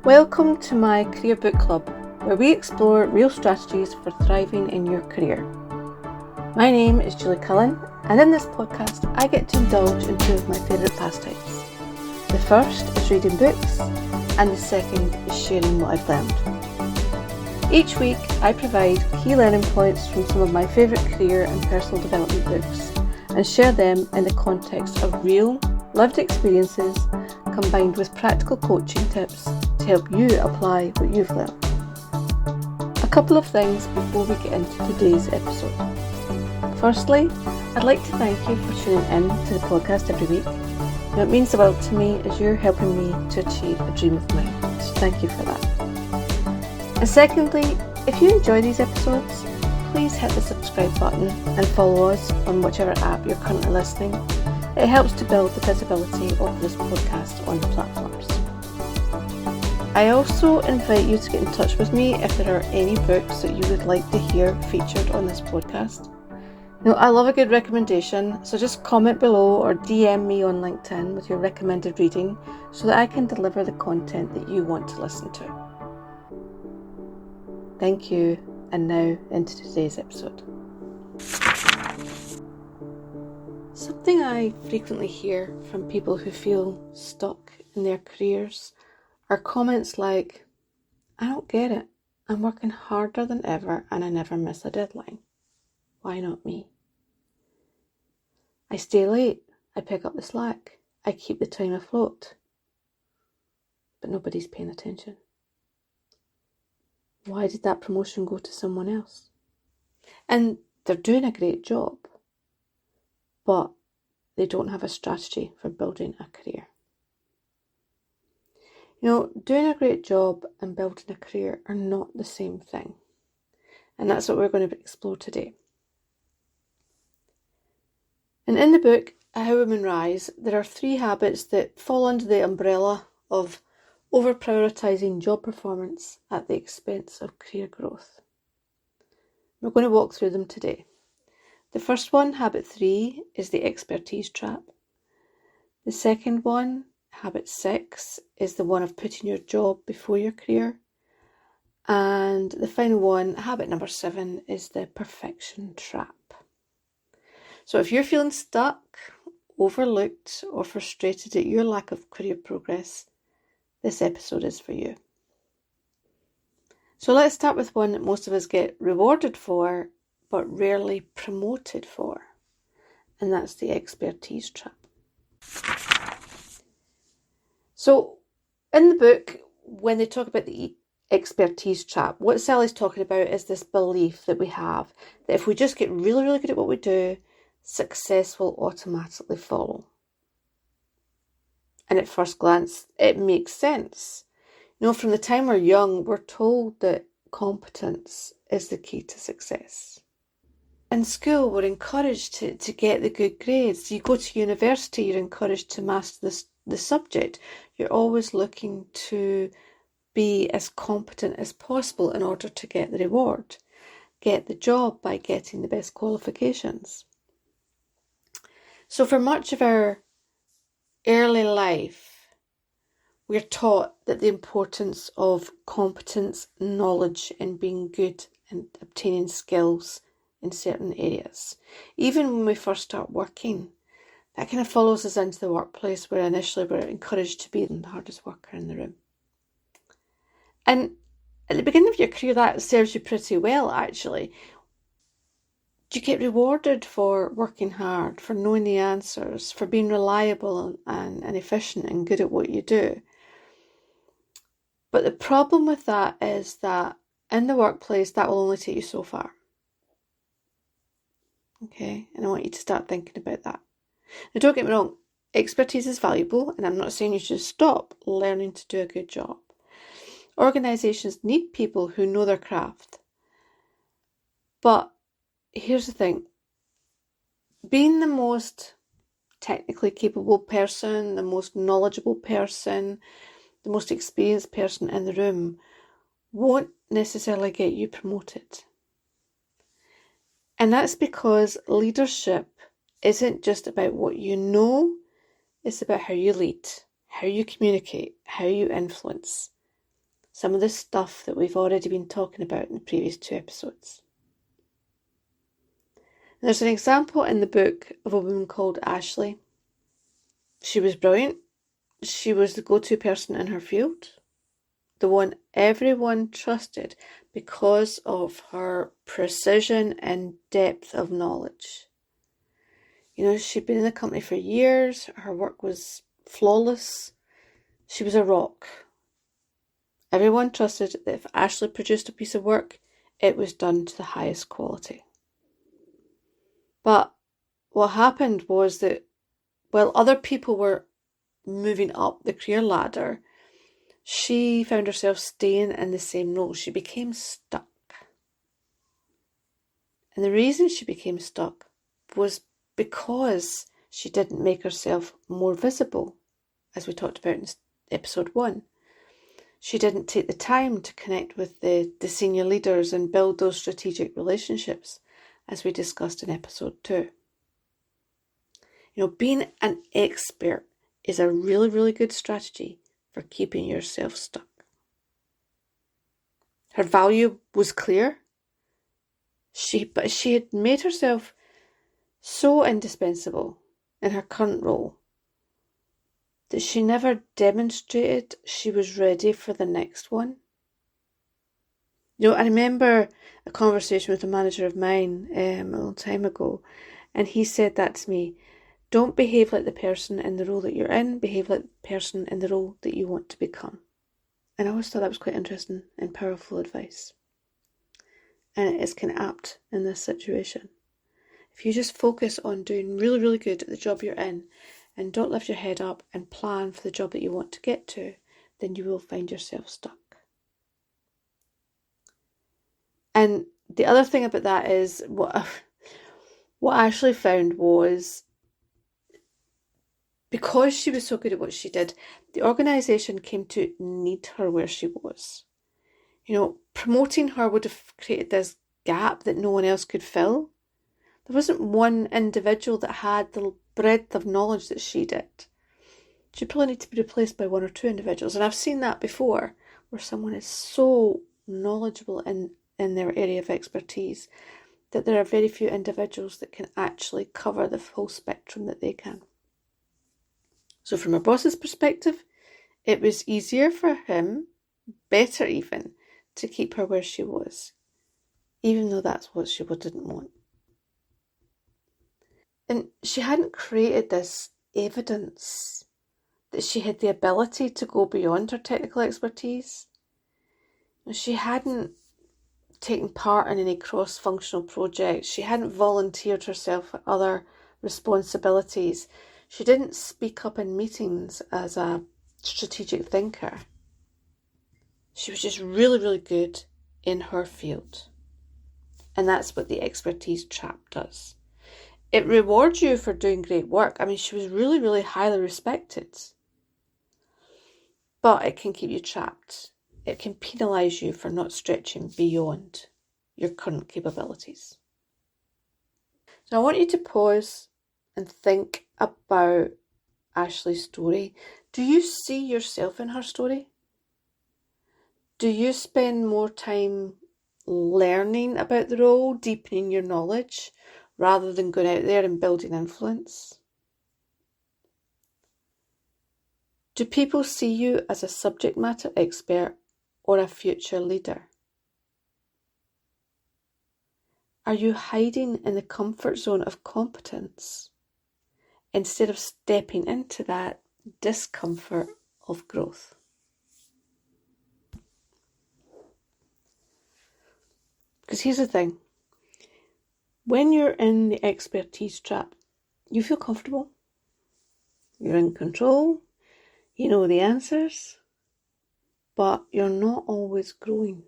Welcome to my Career Book Club, where we explore real strategies for thriving in your career. My name is Julie Cullen, and in this podcast I get to indulge in two of my favourite pastimes. The first is reading books, and the second is sharing what I've learned. Each week I provide key learning points from some of my favourite career and personal development books, and share them in the context of real, lived experiences combined with practical coaching tips to help you apply what you've learned. A couple of things before we get into today's episode. Firstly, I'd like to thank you for tuning in to the podcast every week. It means the world to me as you're helping me to achieve a dream of mine, so thank you for that. And secondly, if you enjoy these episodes, please hit the subscribe button and follow us on whichever app you're currently listening. It helps to build the visibility of this podcast on the platforms. I also invite you to get in touch with me if there are any books that you would like to hear featured on this podcast. I love a good recommendation, so just comment below or DM me on LinkedIn with your recommended reading so that I can deliver the content that you want to listen to. Thank you, and now into today's episode. Something I frequently hear from people who feel stuck in their careers are comments like, "I don't get it. I'm working harder than ever and I never miss a deadline. Why not me? I stay late. I pick up the slack. I keep the time afloat. But nobody's paying attention. Why did that promotion go to someone else? And they're doing a great job, but they don't have a strategy for building a career." Doing a great job and building a career are not the same thing. And that's what we're going to explore today. And in the book, How Women Rise, there are 3 habits that fall under the umbrella of over-prioritising job performance at the expense of career growth. We're going to walk through them today. The first one, habit 3, is the expertise trap. The second one, habit 6, is the one of putting your job before your career. And the final one, habit number 7, is the perfection trap. So if you're feeling stuck, overlooked, or frustrated at your lack of career progress, this episode is for you. So let's start with one that most of us get rewarded for, but rarely promoted for. And that's the expertise trap. So in the book, when they talk about the expertise trap, what Sally's talking about is this belief that we have that if we just get really, really good at what we do, success will automatically follow. And at first glance, it makes sense. From the time we're young, we're told that competence is the key to success. In school, we're encouraged to get the good grades. You go to university, you're encouraged to master the subject. You're always looking to be as competent as possible in order to get the reward, get the job by getting the best qualifications. So for much of our early life, we're taught that the importance of competence, knowledge, and being good and obtaining skills in certain areas. Even when we first start working, that kind of follows us into the workplace where initially we're encouraged to be the hardest worker in the room. And at the beginning of your career, that serves you pretty well, actually. You get rewarded for working hard, for knowing the answers, for being reliable and efficient and good at what you do. But the problem with that is that in the workplace, that will only take you so far. Okay, and I want you to start thinking about that. Now, don't get me wrong, expertise is valuable, and I'm not saying you should stop learning to do a good job. Organisations need people who know their craft. But here's the thing. Being the most technically capable person, the most knowledgeable person, the most experienced person in the room won't necessarily get you promoted. And that's because leadership isn't just about what you know, it's about how you lead, how you communicate, how you influence. some of the stuff that we've already been talking about in the previous 2 episodes. And there's an example in the book of a woman called Ashley. She was brilliant. She was the go-to person in her field, the one everyone trusted because of her precision and depth of knowledge. She'd been in the company for years. Her work was flawless. She was a rock. Everyone trusted that if Ashley produced a piece of work, it was done to the highest quality. But what happened was that while other people were moving up the career ladder, she found herself staying in the same role. She became stuck. And the reason she became stuck was because she didn't make herself more visible, as we talked about in episode 1. She didn't take the time to connect with the senior leaders and build those strategic relationships, as we discussed in episode 2. Being an expert is a really, really good strategy for keeping yourself stuck. Her value was clear, but she had made herself so indispensable in her current role that she never demonstrated she was ready for the next one. I remember a conversation with a manager of mine a long time ago, and he said that to me: don't behave like the person in the role that you're in, behave like the person in the role that you want to become. And I always thought that was quite interesting and powerful advice. And it is kind of apt in this situation. If you just focus on doing really, really good at the job you're in and don't lift your head up and plan for the job that you want to get to, then you will find yourself stuck. And the other thing about that is what I actually found was, because she was so good at what she did, the organisation came to need her where she was. Promoting her would have created this gap that no one else could fill. There wasn't one individual that had the breadth of knowledge that she did. She'd probably need to be replaced by 1 or 2 individuals. And I've seen that before, where someone is so knowledgeable in their area of expertise that there are very few individuals that can actually cover the full spectrum that they can. So from her boss's perspective, it was easier for him, better even, to keep her where she was, even though that's what she didn't want. And she hadn't created this evidence that she had the ability to go beyond her technical expertise. She hadn't taken part in any cross-functional projects. She hadn't volunteered herself for other responsibilities. She didn't speak up in meetings as a strategic thinker. She was just really, really good in her field. And that's what the expertise trap does. It rewards you for doing great work. I mean, she was really, really highly respected. But it can keep you trapped. It can penalise you for not stretching beyond your current capabilities. So I want you to pause and think about Ashley's story. Do you see yourself in her story? Do you spend more time learning about the role, deepening your knowledge, rather than going out there and building influence? Do people see you as a subject matter expert or a future leader? Are you hiding in the comfort zone of competence instead of stepping into that discomfort of growth? Because here's the thing. When you're in the expertise trap, you feel comfortable. You're in control. You know the answers. But you're not always growing.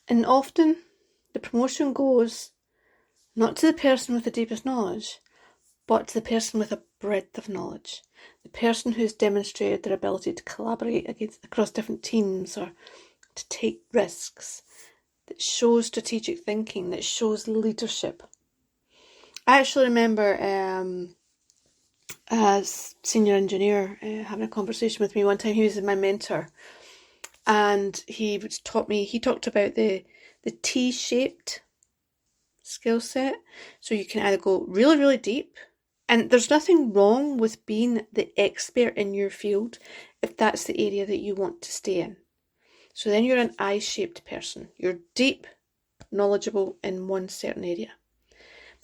And often the promotion goes not to the person with the deepest knowledge, but to the person with a breadth of knowledge. The person who's demonstrated their ability to collaborate across different teams or to take risks, that shows strategic thinking, that shows leadership. I actually remember a senior engineer having a conversation with me one time. He was my mentor. and he talked about the T-shaped skill set. So you can either go really, really deep, and there's nothing wrong with being the expert in your field if that's the area that you want to stay in. So then you're an I-shaped person. You're deep, knowledgeable in one certain area.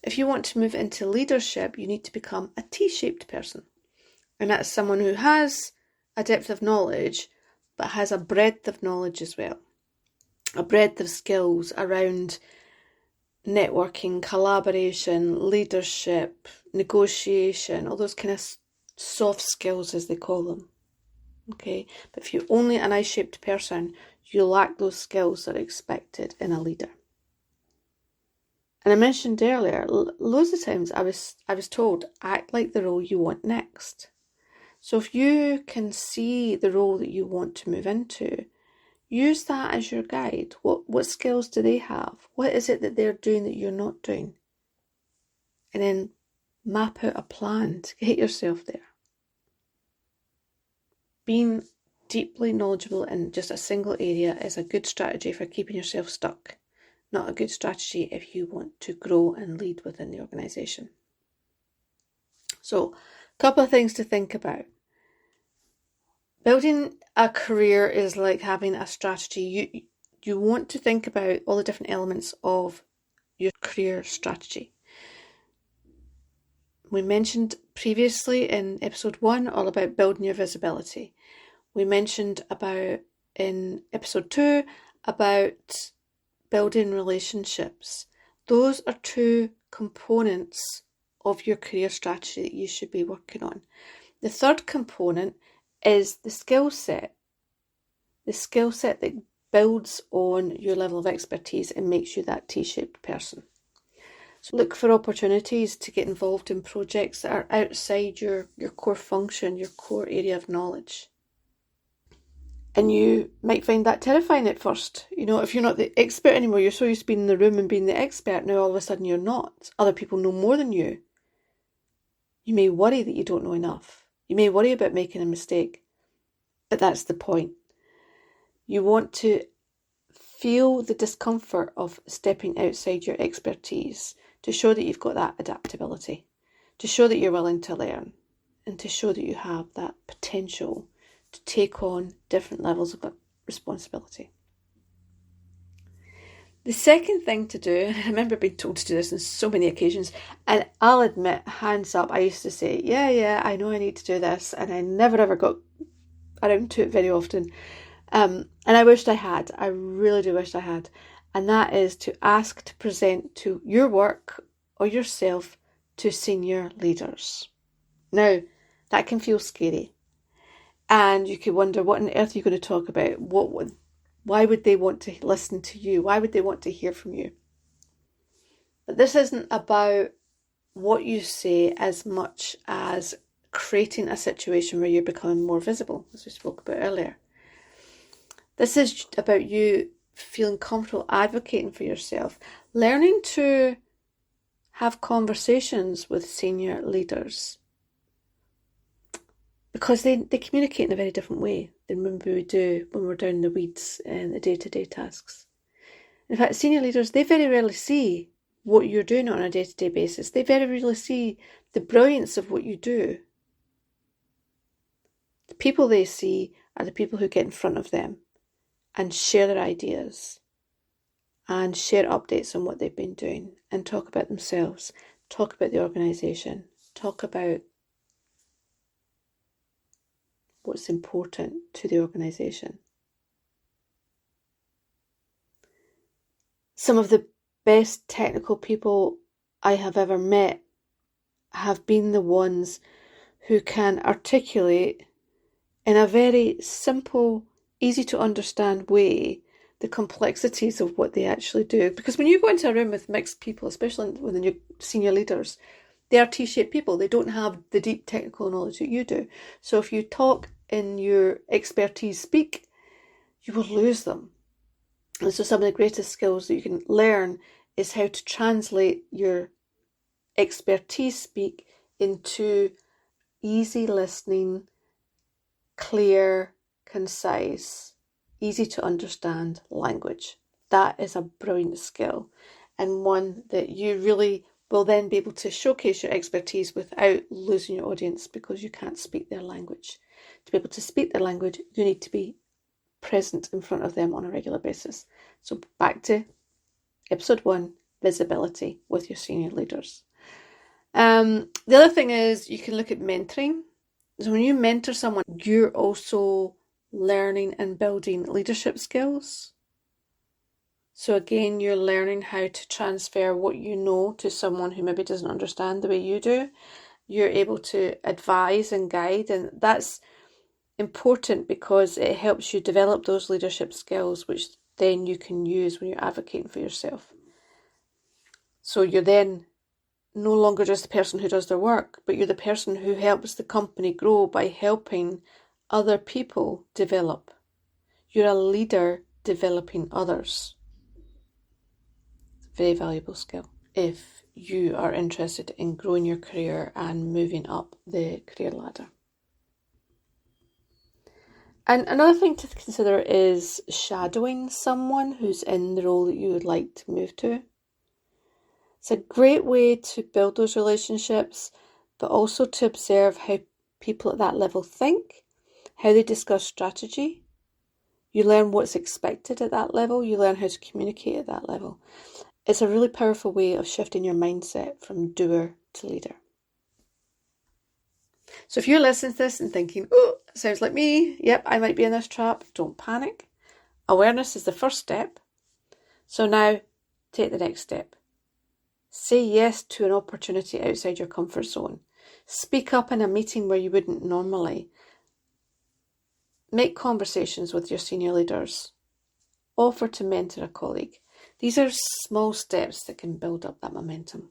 If you want to move into leadership, you need to become a T-shaped person. And that's someone who has a depth of knowledge, but has a breadth of knowledge as well. A breadth of skills around networking, collaboration, leadership, negotiation, all those kind of soft skills as they call them. Okay, but if you're only an I-shaped person, you lack those skills that are expected in a leader. And I mentioned earlier, loads of times I was told, act like the role you want next. So if you can see the role that you want to move into, use that as your guide. What skills do they have? What is it that they're doing that you're not doing? And then map out a plan to get yourself there. Being deeply knowledgeable in just a single area is a good strategy for keeping yourself stuck. Not a good strategy if you want to grow and lead within the organisation. So, a couple of things to think about. Building a career is like having a strategy. You want to think about all the different elements of your career strategy. We mentioned previously in episode 1 all about building your visibility. We mentioned about in episode 2 about building relationships. Those are 2 components of your career strategy that you should be working on. The third component is the skill set. The skill set that builds on your level of expertise and makes you that T-shaped person. So look for opportunities to get involved in projects that are outside your core function, your core area of knowledge. And you might find that terrifying at first. You know, if you're not the expert anymore, you're so used to being in the room and being the expert, now all of a sudden you're not. Other people know more than you. You may worry that you don't know enough. You may worry about making a mistake. But that's the point. You want to feel the discomfort of stepping outside your expertise to show that you've got that adaptability, to show that you're willing to learn, and to show that you have that potential to take on different levels of responsibility. The second thing to do, and I remember being told to do this on so many occasions, and I'll admit, hands up, I used to say, yeah, I know I need to do this, and I never ever got around to it very often. And I wished I had. I really do wish I had. And that is to ask to present to your work or yourself to senior leaders. Now, that can feel scary. And you could wonder, what on earth are you going to talk about? Why would they want to listen to you? Why would they want to hear from you? But this isn't about what you say as much as creating a situation where you're becoming more visible, as we spoke about earlier. This is about you feeling comfortable advocating for yourself, learning to have conversations with senior leaders, because they communicate in a very different way than when we do when we're down in the weeds and the day-to-day tasks. In fact, senior leaders, they very rarely see what you're doing on a day-to-day basis. They very rarely see the brilliance of what you do. The people they see are the people who get in front of them and share their ideas and share updates on what they've been doing and talk about themselves, talk about the organisation, talk about what's important to the organisation. Some of the best technical people I have ever met have been the ones who can articulate in a very simple, easy to understand way the complexities of what they actually do. Because when you go into a room with mixed people, especially with the new senior leaders, they are T-shaped people. They don't have the deep technical knowledge that you do. So if you talk in your expertise speak, you will lose them. And so some of the greatest skills that you can learn is how to translate your expertise speak into easy listening, clear, concise, easy to understand language. That is a brilliant skill, and one that you really will then be able to showcase your expertise without losing your audience, because you can't speak their language. To be able to speak their language, you need to be present in front of them on a regular basis. So back to episode 1, visibility with your senior leaders. The other thing is you can look at mentoring. So when you mentor someone, you're also learning and building leadership skills. So again, you're learning how to transfer what you know to someone who maybe doesn't understand the way you do. You're able to advise and guide, and that's important because it helps you develop those leadership skills, which then you can use when you're advocating for yourself. So you're then no longer just the person who does their work, but you're the person who helps the company grow by helping other people develop. You're a leader developing others. Very valuable skill if you are interested in growing your career and moving up the career ladder. And another thing to consider is shadowing someone who's in the role that you would like to move to. It's a great way to build those relationships, but also to observe how people at that level think, how they discuss strategy. You learn what's expected at that level. You learn how to communicate at that level. It's a really powerful way of shifting your mindset from doer to leader. So if you're listening to this and thinking, oh, sounds like me, yep, I might be in this trap, don't panic. Awareness is the first step. So now take the next step. Say yes to an opportunity outside your comfort zone. Speak up in a meeting where you wouldn't normally. Make conversations with your senior leaders. Offer to mentor a colleague. These are small steps that can build up that momentum.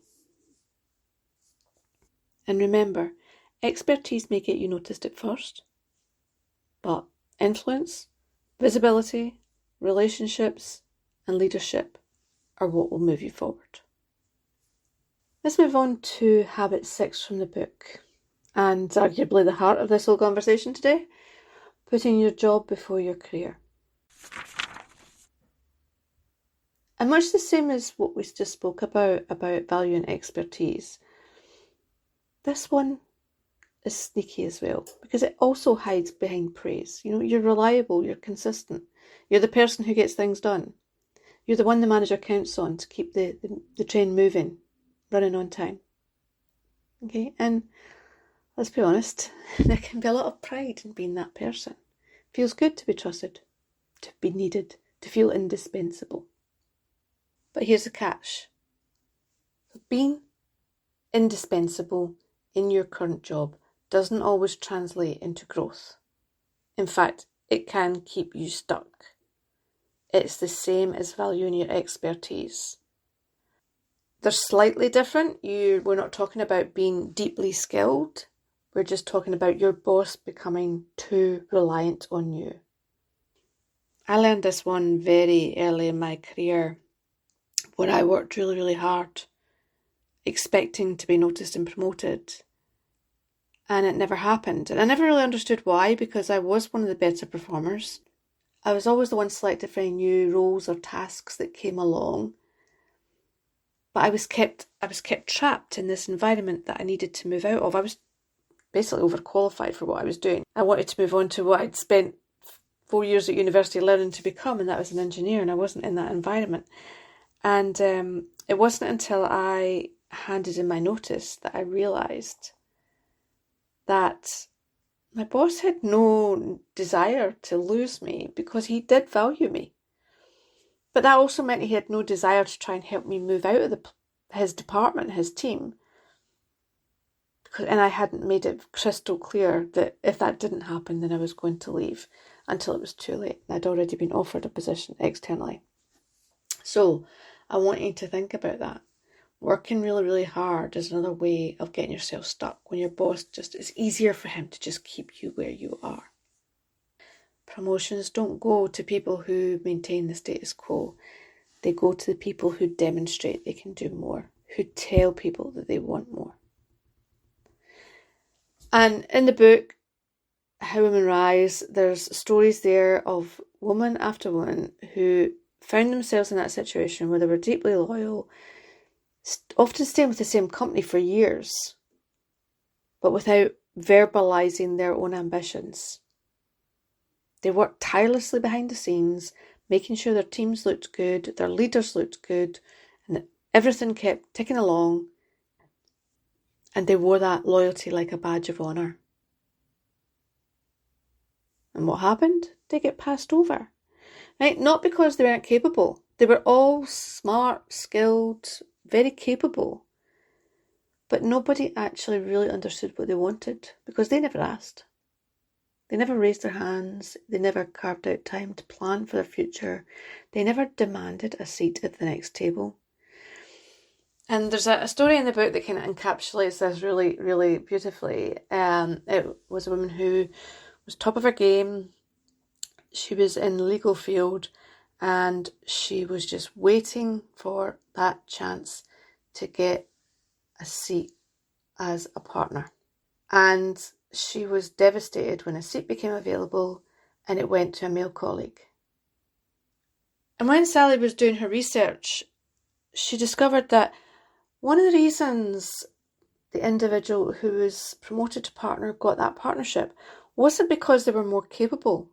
And remember, expertise may get you noticed at first, but influence, visibility, relationships, and leadership are what will move you forward. Let's move on to habit 6 from the book, and arguably the heart of this whole conversation today, putting your job before your career. And much the same as what we just spoke about value and expertise, this one is sneaky as well, because it also hides behind praise. You know, you're reliable, you're consistent, you're the person who gets things done. You're the one the manager counts on to keep the train moving, running on time. Okay, and let's be honest, there can be a lot of pride in being that person. It feels good to be trusted, to be needed, to feel indispensable. But here's the catch. Being indispensable in your current job doesn't always translate into growth. In fact, it can keep you stuck. It's the same as valuing your expertise. They're slightly different. We're not talking about being deeply skilled. We're just talking about your boss becoming too reliant on you. I learned this one very early in my career, where I worked really, really hard, expecting to be noticed and promoted. And it never happened. And I never really understood why, because I was one of the better performers. I was always the one selected for any new roles or tasks that came along. But I was kept trapped in this environment that I needed to move out of. I was basically overqualified for what I was doing. I wanted to move on to what I'd spent 4 years at university learning to become, and that was an engineer, and I wasn't in that environment. And it wasn't until I handed in my notice that I realised that my boss had no desire to lose me, because he did value me. But that also meant he had no desire to try and help me move out of his department, his team. And I hadn't made it crystal clear that if that didn't happen, then I was going to leave until it was too late. I'd already been offered a position externally. So I want you to think about that. Working really, really hard is another way of getting yourself stuck when your boss it's easier for him to just keep you where you are. Promotions don't go to people who maintain the status quo. They go to the people who demonstrate they can do more, who tell people that they want more. And in the book, How Women Rise, there's stories there of woman after woman who found themselves in that situation where they were deeply loyal, often staying with the same company for years, but without verbalizing their own ambitions. They worked tirelessly behind the scenes, making sure their teams looked good, their leaders looked good, and that everything kept ticking along, and they wore that loyalty like a badge of honour. And what happened? They get passed over. Right? Not because they weren't capable. They were all smart, skilled, very capable. But nobody actually really understood what they wanted because they never asked. They never raised their hands. They never carved out time to plan for their future. They never demanded a seat at the next table. And there's a story in the book that kind of encapsulates this really, really beautifully. It was a woman who was top of her game. She was in the legal field and she was just waiting for that chance to get a seat as a partner. And she was devastated when a seat became available and it went to a male colleague. And when Sally was doing her research, she discovered that one of the reasons the individual who was promoted to partner got that partnership wasn't because they were more capable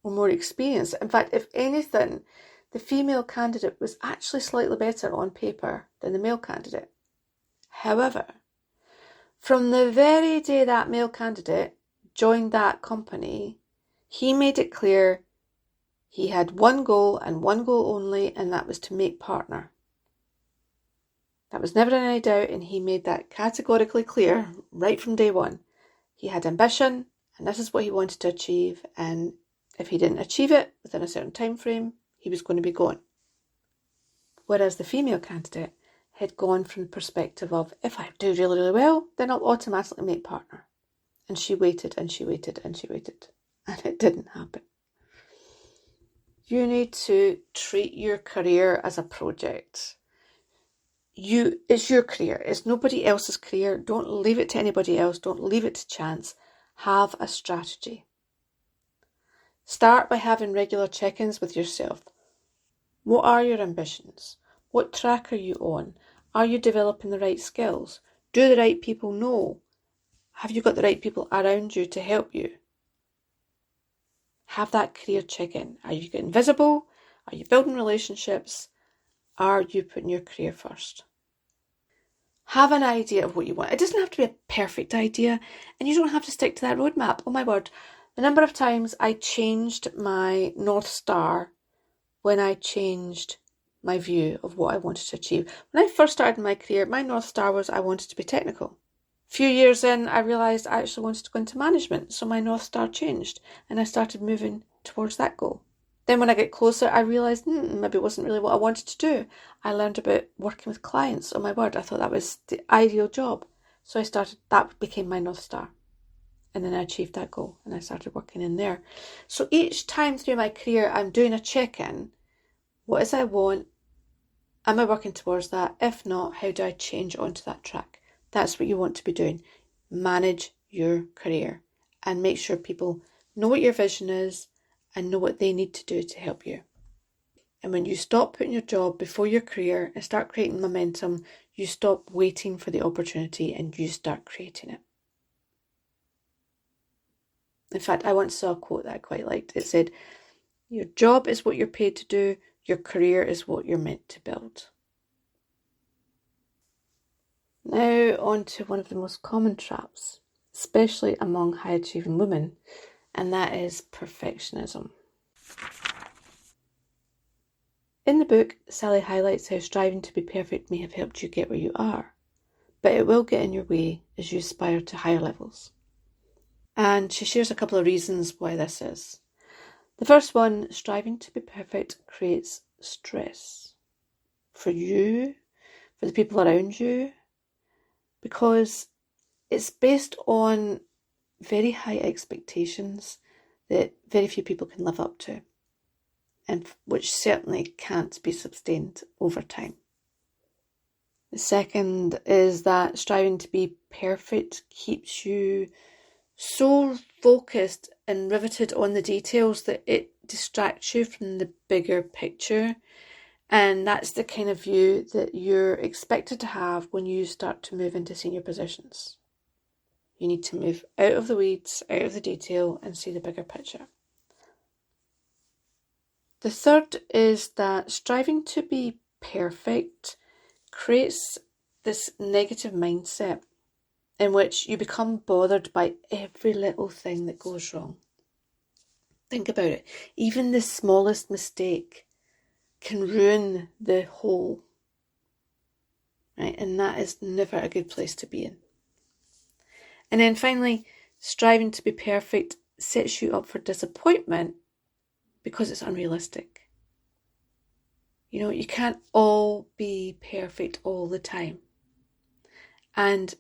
or more experienced. In fact, if anything, the female candidate was actually slightly better on paper than the male candidate. However, from the very day that male candidate joined that company, he made it clear he had one goal and one goal only, and that was to make partner. That was never any doubt, and he made that categorically clear right from day one. He had ambition, and this is what he wanted to achieve, and if he didn't achieve it within a certain time frame, he was going to be gone. Whereas the female candidate had gone from the perspective of, if I do really, really well, then I'll automatically make partner. And she waited and she waited and she waited, and it didn't happen. You need to treat your career as a project. It's your career. It's nobody else's career. Don't leave it to anybody else. Don't leave it to chance. Have a strategy. Start by having regular check-ins with yourself. What are your ambitions? What track are you on? Are you developing the right skills? Do the right people know? Have you got the right people around you to help you? Have that career check-in. Are you getting visible? Are you building relationships? Are you putting your career first? Have an idea of what you want. It doesn't have to be a perfect idea, and you don't have to stick to that roadmap. Oh my word. The number of times I changed my North Star when I changed my view of what I wanted to achieve. When I first started my career, my North Star was I wanted to be technical. A few years in, I realised I actually wanted to go into management, so my North Star changed, and I started moving towards that goal. Then when I get closer, I realised maybe it wasn't really what I wanted to do. I learned about working with clients. Oh my word, I thought that was the ideal job. So that became my North Star. And then I achieved that goal and I started working in there. So each time through my career, I'm doing a check-in. What is I want? Am I working towards that? If not, how do I change onto that track? That's what you want to be doing. Manage your career and make sure people know what your vision is and know what they need to do to help you. And when you stop putting your job before your career and start creating momentum, you stop waiting for the opportunity and you start creating it. In fact, I once saw a quote that I quite liked. It said, your job is what you're paid to do, your career is what you're meant to build. Now on to one of the most common traps, especially among high-achieving women, and that is perfectionism. In the book, Sally highlights how striving to be perfect may have helped you get where you are, but it will get in your way as you aspire to higher levels. And she shares a couple of reasons why this is. The first one, striving to be perfect creates stress for you, for the people around you, because it's based on very high expectations that very few people can live up to, and which certainly can't be sustained over time. The second is that striving to be perfect keeps you so focused and riveted on the details that it distracts you from the bigger picture. And that's the kind of view that you're expected to have when you start to move into senior positions. You need to move out of the weeds, out of the detail, and see the bigger picture. The third is that striving to be perfect creates this negative mindset in which you become bothered by every little thing that goes wrong. Think about it. Even the smallest mistake can ruin the whole, right? And that is never a good place to be in. And then finally, striving to be perfect sets you up for disappointment because it's unrealistic. You can't all be perfect all the time. And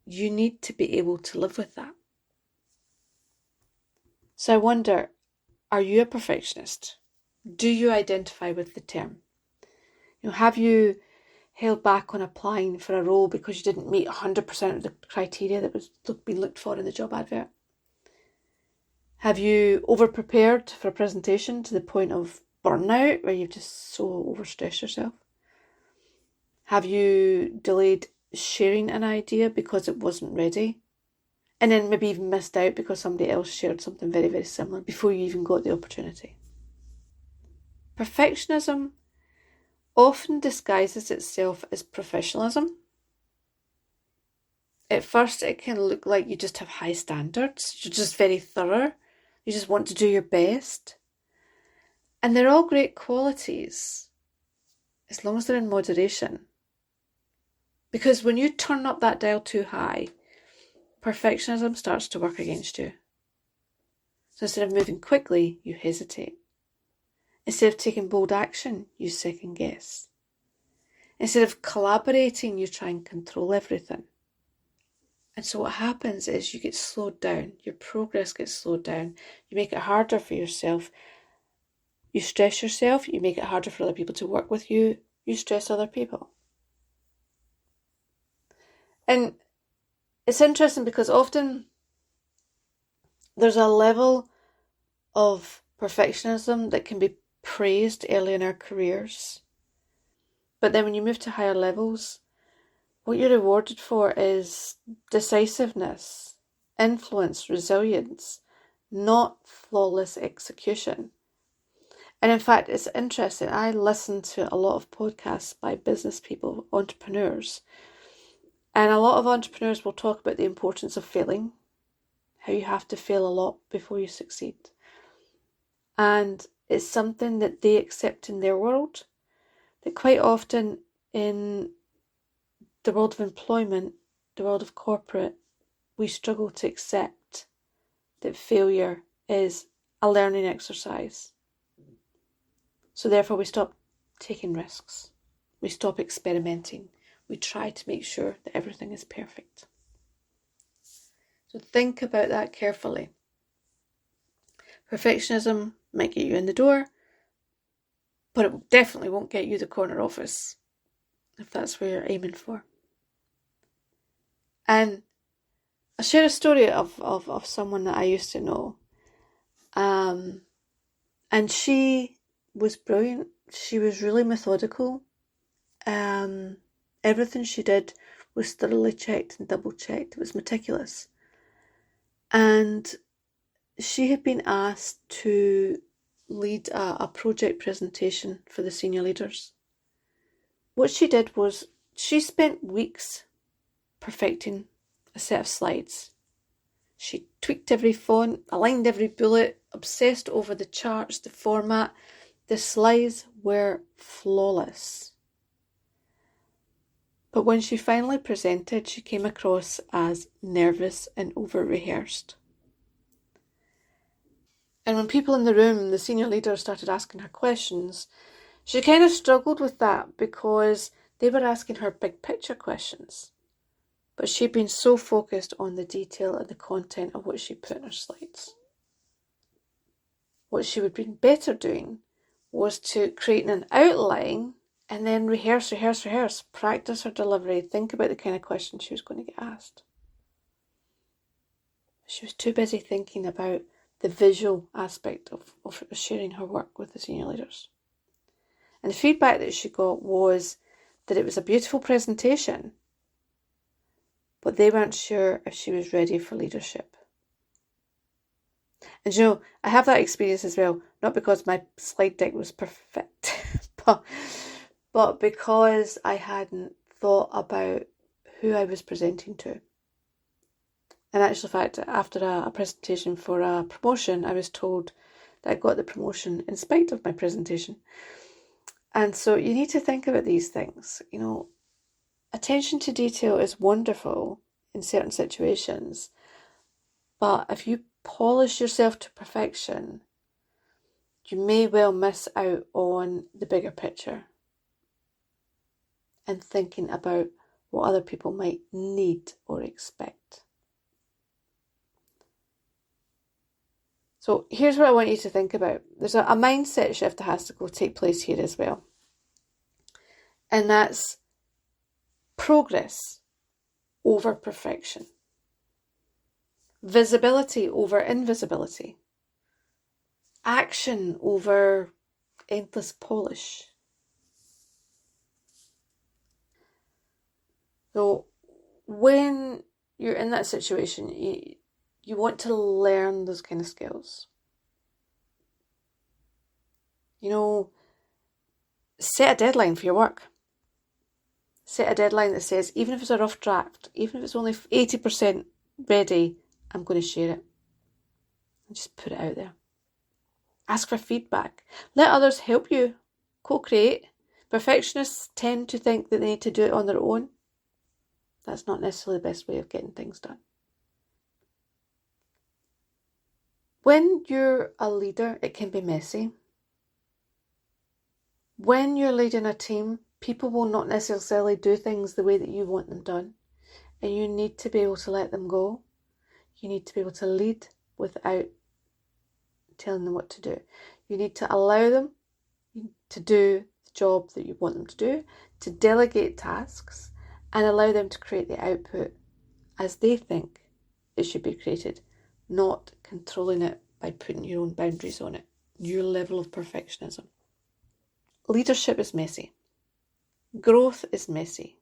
you need to be able to live with that. So I wonder, are you a perfectionist? Do you identify with the term? Have you held back on applying for a role because you didn't meet 100% of the criteria that was being looked for in the job advert? Have you over-prepared for a presentation to the point of burnout where you've just so overstressed yourself? Have you delayed sharing an idea because it wasn't ready? And then maybe even missed out because somebody else shared something very, very similar before you even got the opportunity. Perfectionism often disguises itself as professionalism. At first, it can look like you just have high standards. You're just very thorough. You just want to do your best. And they're all great qualities, as long as they're in moderation. Because when you turn up that dial too high, perfectionism starts to work against you. So instead of moving quickly, you hesitate. Instead of taking bold action, you second guess. Instead of collaborating, you try and control everything. And so what happens is you get slowed down. Your progress gets slowed down. You make it harder for yourself. You stress yourself. You make it harder for other people to work with you. You stress other people. And it's interesting because often there's a level of perfectionism that can be praised early in our careers. But then when you move to higher levels, what you're rewarded for is decisiveness, influence, resilience, not flawless execution. And in fact, it's interesting. I listen to a lot of podcasts by business people, entrepreneurs. And a lot of entrepreneurs will talk about the importance of failing, how you have to fail a lot before you succeed. And it's something that they accept in their world, that quite often in the world of employment, the world of corporate, we struggle to accept that failure is a learning exercise. So therefore we stop taking risks. We stop experimenting. We try to make sure that everything is perfect. So think about that carefully. Perfectionism might get you in the door, but it definitely won't get you the corner office, if that's where you're aiming for. And I'll share a story of someone that I used to know. And she was brilliant. She was really methodical. Everything she did was thoroughly checked and double checked. It was meticulous. And she had been asked to lead a project presentation for the senior leaders. What she did was she spent weeks perfecting a set of slides. She tweaked every font, aligned every bullet, obsessed over the charts, the format. The slides were flawless. But when she finally presented, she came across as nervous and over-rehearsed. And when people in the room, the senior leaders, started asking her questions, she kind of struggled with that because they were asking her big picture questions. But she'd been so focused on the detail and the content of what she put in her slides. What she would have been better doing was to create an outline and then rehearse, practice her delivery, think about the kind of questions she was going to get asked. She was too busy thinking about the visual aspect of sharing her work with the senior leaders. And the feedback that she got was that it was a beautiful presentation, but they weren't sure if she was ready for leadership. And I have that experience as well, not because my slide deck was perfect, but because I hadn't thought about who I was presenting to. And actually, in fact, after a presentation for a promotion, I was told that I got the promotion in spite of my presentation. And so you need to think about these things. Attention to detail is wonderful in certain situations, but if you polish yourself to perfection, you may well miss out on the bigger picture and thinking about what other people might need or expect. So here's what I want you to think about. There's a mindset shift that has to take place here as well. And that's progress over perfection. Visibility over invisibility. Action over endless polish. So when you're in that situation, you want to learn those kind of skills. Set a deadline for your work. Set a deadline that says, even if it's a rough draft, even if it's only 80% ready, I'm going to share it. And just put it out there. Ask for feedback. Let others help you co-create. Perfectionists tend to think that they need to do it on their own. That's not necessarily the best way of getting things done. When you're a leader, it can be messy. When you're leading a team, people will not necessarily do things the way that you want them done. And you need to be able to let them go. You need to be able to lead without telling them what to do. You need to allow them to do the job that you want them to do, to delegate tasks, and allow them to create the output as they think it should be created, not controlling it by putting your own boundaries on it, your level of perfectionism. Leadership is messy. Growth is messy.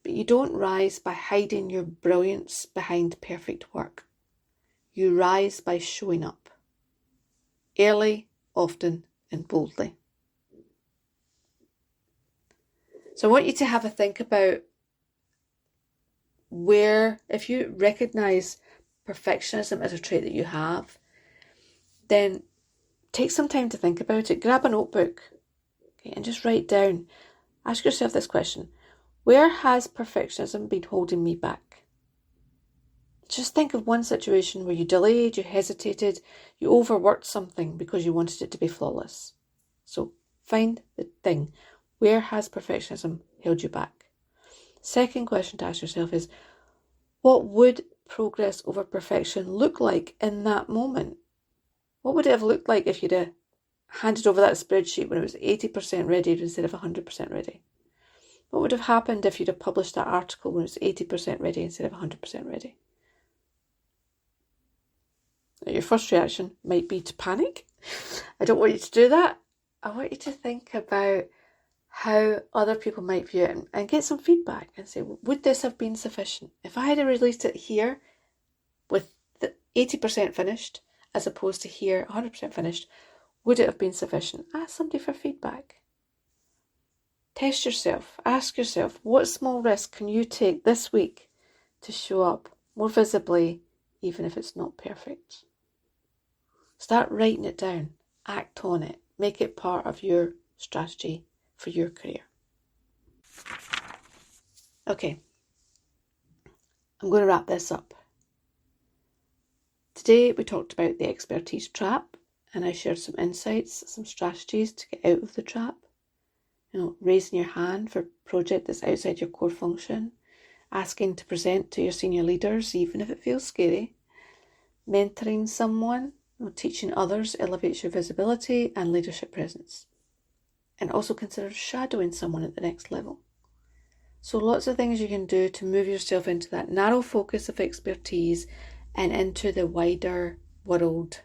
But you don't rise by hiding your brilliance behind perfect work. You rise by showing up. Early, often, and boldly. So I want you to have a think about where, if you recognise perfectionism as a trait that you have, then take some time to think about it. Grab a notebook, and just write down. Ask yourself this question. Where has perfectionism been holding me back? Just think of one situation where you delayed, you hesitated, you overworked something because you wanted it to be flawless. So find the thing. Where has perfectionism held you back? Second question to ask yourself is, what would progress over perfection look like in that moment? What would it have looked like if you'd have handed over that spreadsheet when it was 80% ready instead of 100% ready? What would have happened if you'd have published that article when it was 80% ready instead of 100% ready? Your first reaction might be to panic. I don't want you to do that. I want you to think about how other people might view it and get some feedback and say, would this have been sufficient? If I had released it here with the 80% finished as opposed to here 100% finished, would it have been sufficient? Ask somebody for feedback. Test yourself. Ask yourself, what small risk can you take this week to show up more visibly, even if it's not perfect? Start writing it down. Act on it. Make it part of your strategy for your career. Okay, I'm going to wrap this up. Today we talked about the expertise trap, and I shared some insights, some strategies to get out of the trap. Raising your hand for a project that's outside your core function, asking to present to your senior leaders, even if it feels scary, mentoring someone, teaching others elevates your visibility and leadership presence. And also consider shadowing someone at the next level. So lots of things you can do to move yourself into that narrow focus of expertise and into the wider, world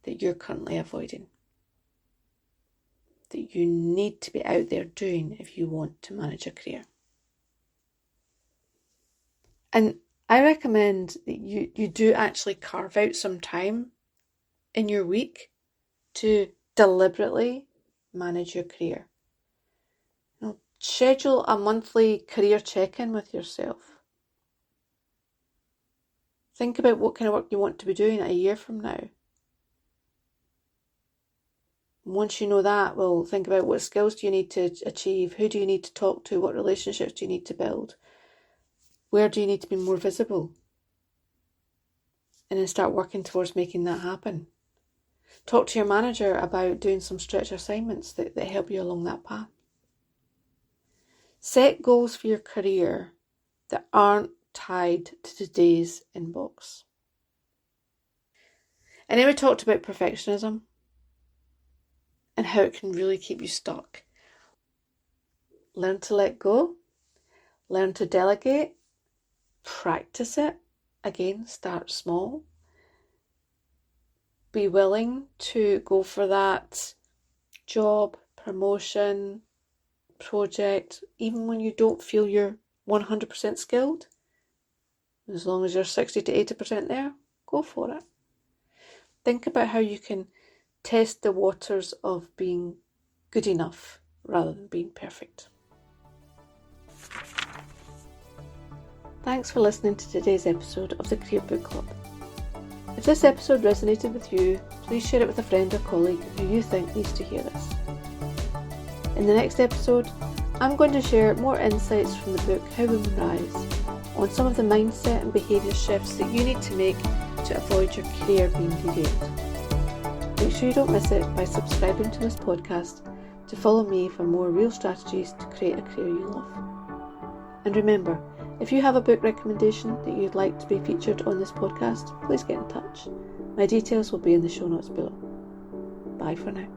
that you're currently avoiding, that you need to be out there doing if you want to manage a career. And I recommend that you do actually carve out some time in your week to deliberately manage your career. Schedule a monthly career check-in with yourself. Think about what kind of work you want to be doing a year from now. Once you know that, well, think about what skills do you need to achieve, who do you need to talk to, what relationships do you need to build, where do you need to be more visible, and then start working towards making that happen. Talk to your manager about doing some stretch assignments that help you along that path. Set goals for your career that aren't tied to today's inbox. And then we talked about perfectionism and how it can really keep you stuck. Learn to let go, learn to delegate, practice it. Again, start small. Be willing to go for that job, promotion, project, even when you don't feel you're 100% skilled. As long as you're 60 to 80% there, go for it. Think about how you can test the waters of being good enough rather than being perfect. Thanks for listening to today's episode of the Career Book Club. If this episode resonated with you, please share it with a friend or colleague who you think needs to hear this. In the next episode, I'm going to share more insights from the book How Women Rise on some of the mindset and behaviour shifts that you need to make to avoid your career being derailed. Make sure you don't miss it by subscribing to this podcast to follow me for more real strategies to create a career you love. And remember, if you have a book recommendation that you'd like to be featured on this podcast, please get in touch. My details will be in the show notes below. Bye for now.